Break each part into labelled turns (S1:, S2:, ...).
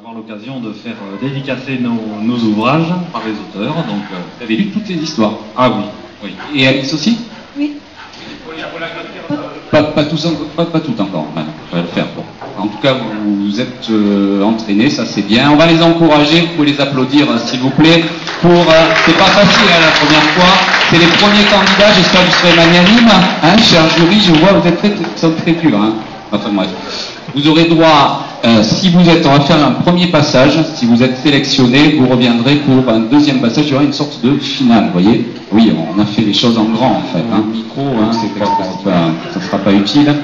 S1: avoir l'occasion de faire dédicacer nos ouvrages par les auteurs. Donc,
S2: vous avez lu toutes les histoires?
S1: ah oui, oui.
S2: Et Alice aussi?
S3: Oui.
S2: Pas tout encore, maintenant. On va le faire. Bon. En tout cas, vous êtes entraînés, ça c'est bien. On va les encourager, vous pouvez les applaudir s'il vous plaît. C'est pas facile la première fois. C'est les premiers candidats, j'espère que vous serez magnanime. Hein, cher jury, je vois, vous êtes très durs. Hein. Enfin bref. Vous aurez droit, on va faire un premier passage. Si vous êtes sélectionné, vous reviendrez pour un deuxième passage. Il y aura une sorte de finale, vous voyez. Oui, on a fait les choses en grand en fait. Hein. Micro, hein, ça ne sera pas utile.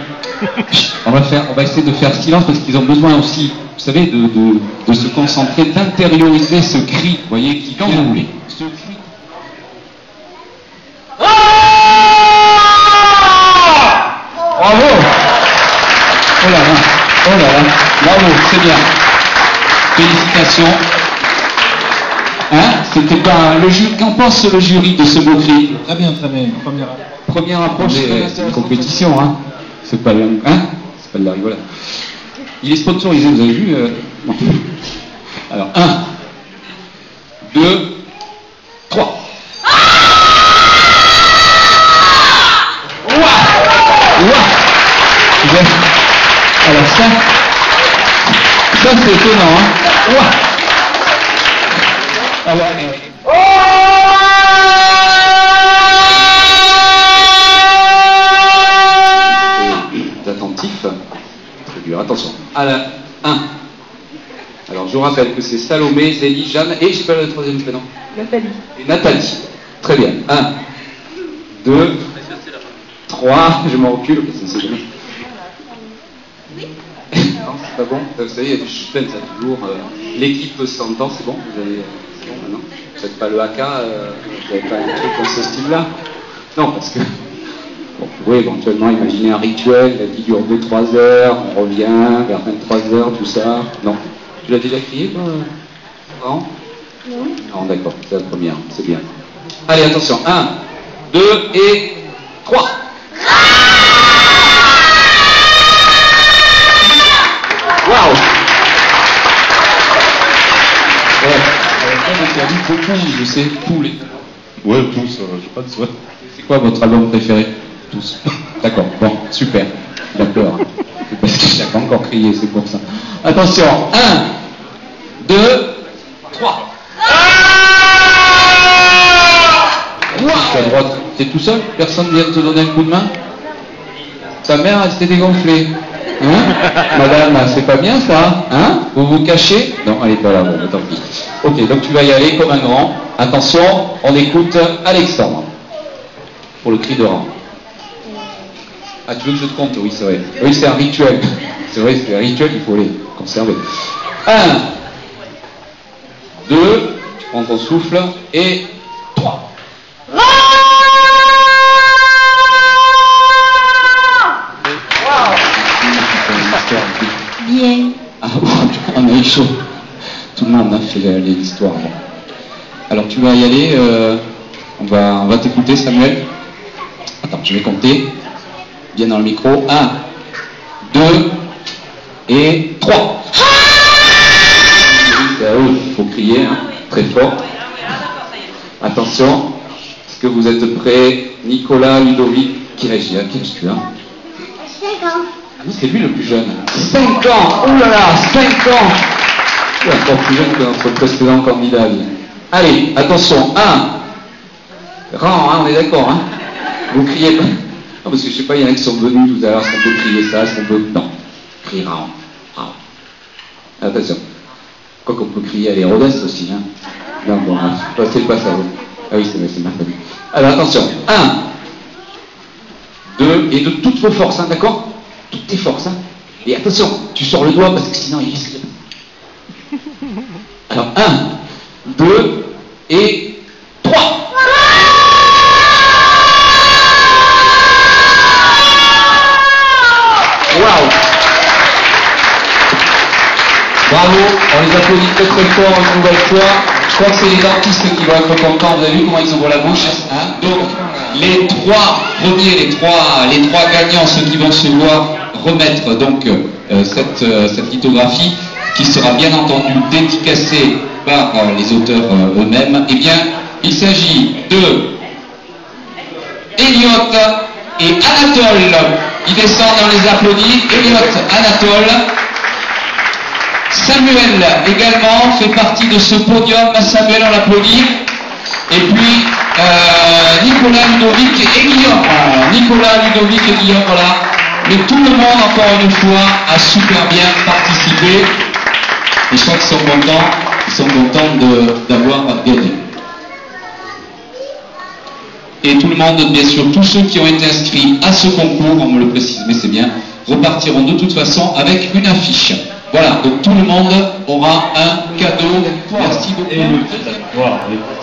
S2: On va essayer de faire silence parce qu'ils ont besoin aussi, vous savez, de se concentrer, d'intérioriser ce cri, vous voyez, qui quand vous voulez. Ce cri. Bravo! Oh là là, bravo, c'est bien. Félicitations. Hein? C'était pas le jury. Qu'en pense le jury de ce beau cri?
S4: Très bien.
S2: Première approche, c'est une compétition, hein? C'est pas de la rigolade. Il est sponsorisé, vous avez vu? Non. Alors, 1, 2, 3. Alors ça c'est étonnant, hein. Ouah. Alors, attentif, très dur, attention. À la 1. Alors je vous rappelle que c'est Salomé, Zélie, Jeanne et j'ai pas le troisième prénom.
S3: Nathalie.
S2: Et Nathalie. Très bien. 1, 2, 3, je m'en recule, c'est jamais. Non, c'est pas bon. Vous savez, il y a du suspense, ça, toujours. L'équipe s'entend, c'est bon, c'est bon maintenant. Vous faites pas le haka, vous n'avez pas un truc dans ce style-là? Non, parce que on pourrait éventuellement imaginer un rituel qui dure 2-3 heures, on revient vers 23 heures, tout ça. Non. Tu l'as déjà crié, toi? Non?
S3: Non.
S2: Non, d'accord, c'est la première, c'est bien. Allez, attention, 1, 2 et 3. Waouh! Ouais. On a dit beaucoup, je sais, tous les...
S4: Ouais, tous, j'ai pas de souhait.
S2: C'est quoi votre album préféré? Tous. D'accord, bon, super. D'accord. C'est parce que je n'ai pas encore crié, c'est pour ça. Attention, 1, 2, 3. Wow. T'es tout seul? Personne vient te donner un coup de main? Ta mère, elle s'était dégonflée. Hein? Madame, c'est pas bien ça? Hein? Vous vous cachez? Non, elle est pas là, bon, tant pis. Ok, donc tu vas y aller comme un grand. Attention, on écoute Alexandre. Pour le cri de rang. Ah, tu veux que je te compte? Oui, c'est vrai. Oui, c'est un rituel. C'est vrai, c'est un rituel, il faut les conserver. 1, 2, tu prends ton souffle, et 3.
S3: Bien.
S2: Ah, on a eu chaud. Tout le monde a fait l'histoire. Bon. Alors tu vas y aller, on va t'écouter, Samuel. Attends, je vais compter. Bien dans le micro. 1, 2 et 3. Il faut crier, hein, très fort. Attention. Est-ce que vous êtes prêts? Nicolas, Ludovic, qui réagit? Qui est-ce que tu as?
S3: 5 ans.
S2: Ah, c'est lui le plus jeune. 5 ans. Oh là là, 5 ans. Il est encore plus jeune que notre précédent candidat. Allez, attention. 1. Rang, hein, on est d'accord, hein? Vous criez pas. Non, parce que je sais pas, il y en a qui sont venus tout à l'heure. Est-ce qu'on peut crier ça? Est-ce qu'on peut... Non. Crier rang. Rang. Attention. Quoi qu'on peut crier à l'Hérodès aussi, hein? Non, bon, hein. C'est pas ça. Oui. Ah oui, c'est ma famille. Alors, attention. 1, 2, et de toutes vos forces, hein, d'accord? Toutes tes forces, hein? Et attention, tu sors le doigt parce que sinon il risque. Alors, 1, 2 et 3. Waouh! Bravo, on les applaudit très très fort une nouvelle fois. Je crois que c'est les artistes qui vont être contents. Vous avez vu comment ils ouvrent la bouche, hein? Donc, les trois premiers, les trois gagnants, ceux qui vont se voir remettre donc cette lithographie, qui sera bien entendu dédicacé par les auteurs eux-mêmes. Eh bien, il s'agit de Elliot et Anatole. Ils descendent dans les applaudis. Elliot, Anatole. Samuel également fait partie de ce podium. Samuel, on l'applaudit. Et puis Nicolas, Ludovic et Guillaume. Nicolas, Ludovic et Guillaume, voilà. Mais tout le monde, encore une fois, a super bien participé. Et je crois qu'ils sont contents d'avoir gagné. Et tout le monde, bien sûr, tous ceux qui ont été inscrits à ce concours, on me le précise, mais c'est bien, repartiront de toute façon avec une affiche. Voilà, donc tout le monde aura un cadeau. Merci beaucoup.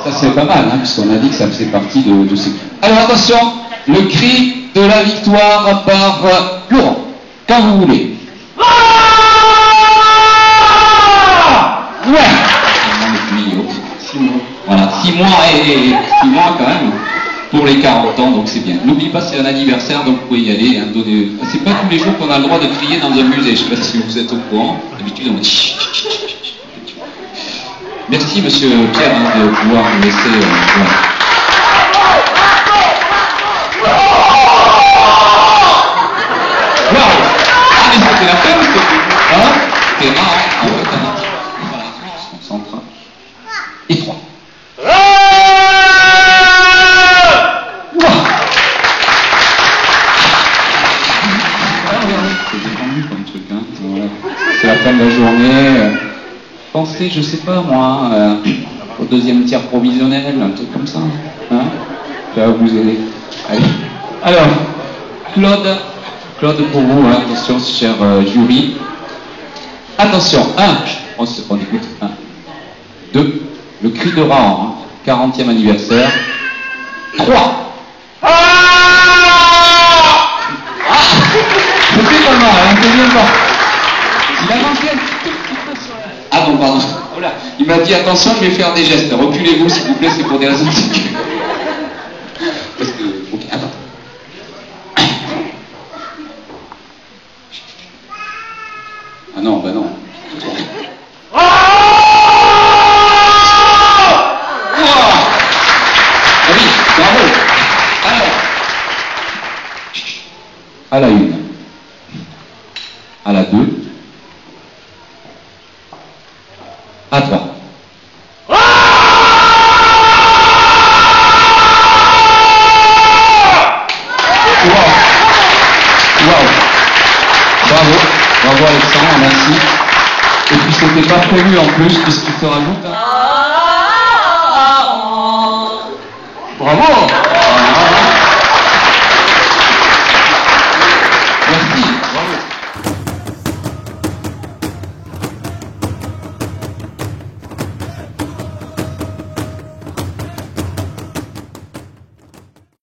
S2: Ça c'est pas mal, hein, puisqu'on a dit que ça faisait partie de ces... Alors attention, le cri de la victoire par Laurent, quand vous voulez. Ouais. Voilà, 6 mois et 6 mois quand même pour les 40 ans, donc c'est bien. N'oubliez pas, c'est un anniversaire, donc vous pouvez y aller. Hein, c'est pas tous les jours qu'on a le droit de crier dans un musée, je ne sais pas si vous êtes au courant. D'habitude, on dit... Merci, monsieur Pierre, hein, de pouvoir me laisser... Voilà. Wow. Ah, mais c'était la fête, hein? C'était marrant. Ah, ouais, voilà, on se concentre. Et 3. C'est la fin de la journée. Pensez, je sais pas moi, au deuxième tiers provisionnel, un truc comme ça. Hein, ça va vous aider. Allez. Alors, Claude pour vous, hein, attention, cher jury. Attention, 1, on écoute. 1, 2, le cri de Raon, hein, 40e anniversaire. 3. C'était pas mal, hein, c'est bien pas. Il a manqué un tout petit peu sur la... Ah bon, pardon. Oh là, il m'a dit attention, je vais faire des gestes. Reculez-vous s'il vous plaît, c'est pour des raisons de sécurité. Parce que... Ok, attends. Ah non, bah non. Ah oui, bravo. Alors. À la 1. À la 2. À 3. Wow. Bravo. Bravo Alexandre, merci. Et puis c'était pas prévu en plus, puisqu'il te rajoute. Hein. Bravo.